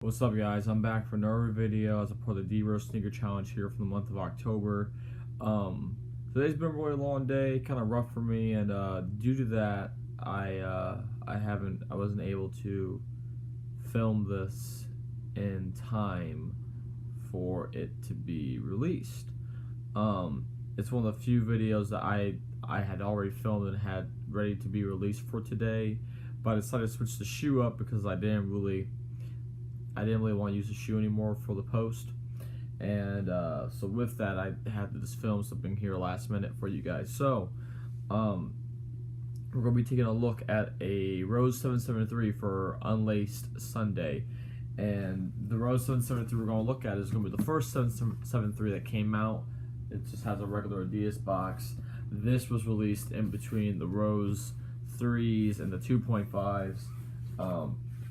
What's up, guys? I'm back for another video as a part of the Adidas Rose sneaker challenge here for the month of October. Today's been a really long day, kind of rough for me, and due to that, I wasn't able to film this in time for it to be released. It's one of the few videos that I had already filmed and had ready to be released for today, but I decided to switch the shoe up because I didn't really want to use the shoe anymore for the post, and so with that, I had to just film something here last minute for you guys. So we're going to be taking a look at a Rose 773 for Unlaced Sunday, and the Rose 773 we're going to look at is going to be the first 773 that came out. It just has a regular Adidas box. This was released in between the Rose 3s and the 2.5s.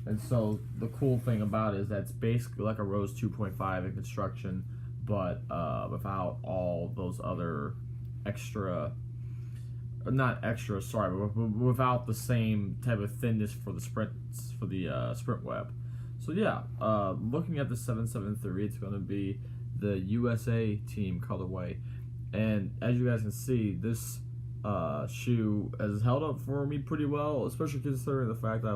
And so the cool thing about it is that it's basically like a Rose 2.5 in construction, but without all those other without the same type of thinness for the sprint web. So yeah, looking at the 773, it's going to be the USA team colorway, and as you guys can see, this shoe has held up for me pretty well, especially considering the fact that I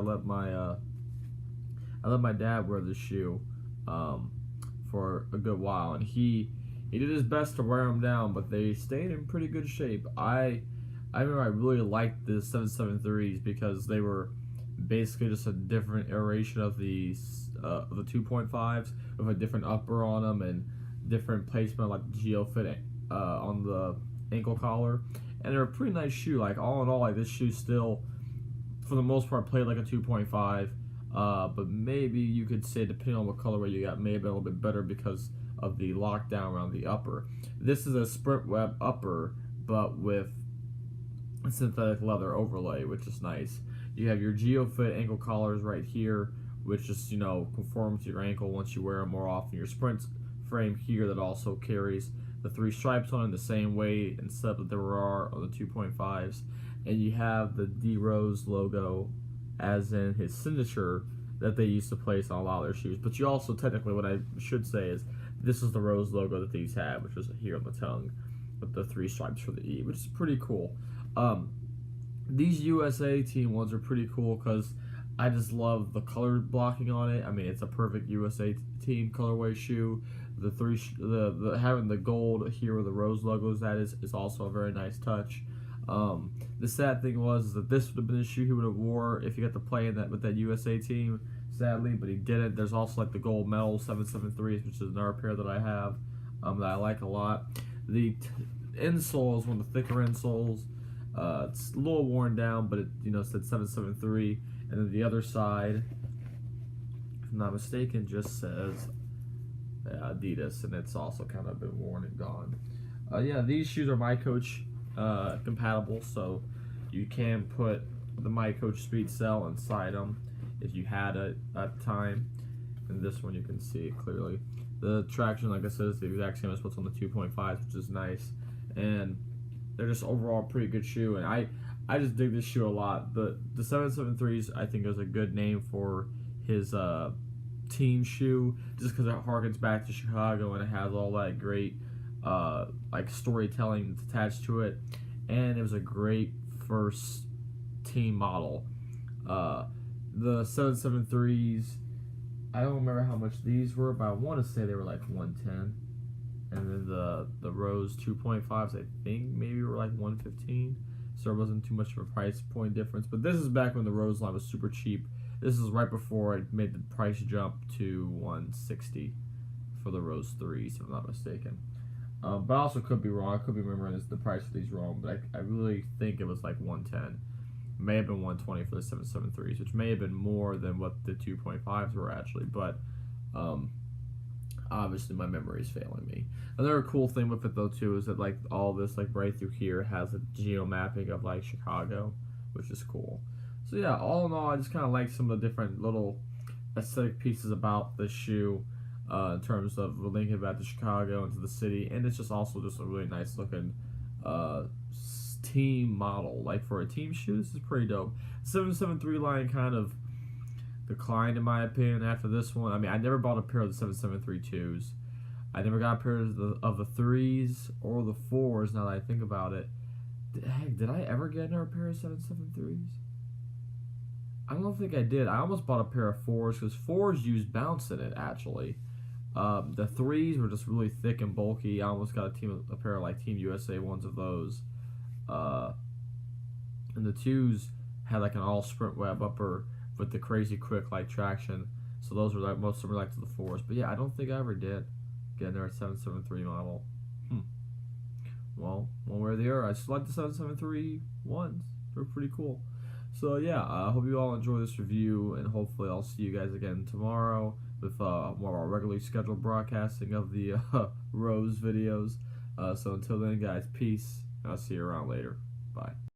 let my dad wear this shoe for a good while, and he did his best to wear them down, but they stayed in pretty good shape. I remember I really liked the 773s because they were basically just a different iteration of the 2.5s with a different upper on them and different placement, like the geo fit on the ankle collar, and they're a pretty nice shoe. Like, all in all, like, this shoe still for the most part played like a 2.5. But maybe you could say, depending on what colorway you got, maybe a little bit better because of the lockdown around the upper. This is a sprint web upper, but with a synthetic leather overlay, which is nice. You have your GeoFit ankle collars right here, which just, conform to your ankle once you wear them more often. Your sprint frame here that also carries the 3 stripes on it the same way instead that there are on the 2.5s. And you have the D Rose logo, as in his signature, that they used to place on a lot of their shoes. But you also, technically, what I should say is, this is the Rose logo that these have, which is here on the tongue, with the 3 stripes for the E, which is pretty cool. These USA team ones are pretty cool because I just love the color blocking on it. I mean, it's a perfect USA team colorway shoe. Having the gold here where the Rose logo is also a very nice touch. The sad thing was that this would have been a shoe he would have wore if he got to play in that with that USA team, sadly, but he didn't. There's also like the gold medal 773s, which is another pair that I have that I like a lot. The insole is one of the thicker insoles. It's a little worn down, but it said 773, and then the other side, if I'm not mistaken, just says Adidas, and it's also kind of been worn and gone. Yeah, these shoes are My Coach compatible, so you can put the My Coach Speed Cell inside them if you had it at the time. And this one you can see clearly. The traction, like I said, is the exact same as what's on the 2.5s, which is nice. And they're just overall a pretty good shoe, and I just dig this shoe a lot. The 773s, I think, is a good name for his team shoe, just because it harkens back to Chicago and it has all that great like storytelling that's attached to it, and it was a great first team model. The 773s, I don't remember how much these were, but I want to say they were like 110, and then the Rose 2.5s, I think maybe were like 115, so it wasn't too much of a price point difference. But this is back when the Rose line was super cheap. This is right before I made the price jump to 160 for the Rose 3s, if I'm not mistaken. But I also could be wrong. I could be remembering the price of these wrong, but I really think it was like 110. May have been 120 for the 773s, which may have been more than what the 2.5s were actually, but obviously my memory is failing me. Another cool thing with it though too is that like all this like right through here has a geo mapping of like Chicago, which is cool. So yeah, all in all, I just kind of like some of the different little aesthetic pieces about this shoe. In terms of linking back to Chicago and to the city, and it's just also just a really nice looking team model. Like, for a team shoe, this is pretty dope. 773 line kind of declined in my opinion after this one. I mean, I never bought a pair of the 7732s. I never got a pair of the 3s or the 4s, now that I think about it. Heck, did I ever get another pair of 773s? I don't think I did. I almost bought a pair of 4s because 4s used bounce in it, actually. The 3s were just really thick and bulky. I almost got a pair of like Team USA ones of those. And the 2s had like an all sprint web upper with the crazy quick like traction. So those were like most similar like to the 4s. But yeah, I don't think I ever did get another 773 model. Well, one way or the other, I just like the 773 ones. They're pretty cool. So yeah, I hope you all enjoy this review, and hopefully I'll see you guys again tomorrow with more of our regularly scheduled broadcasting of the Rose videos. So until then, guys, peace. I'll see you around later. Bye.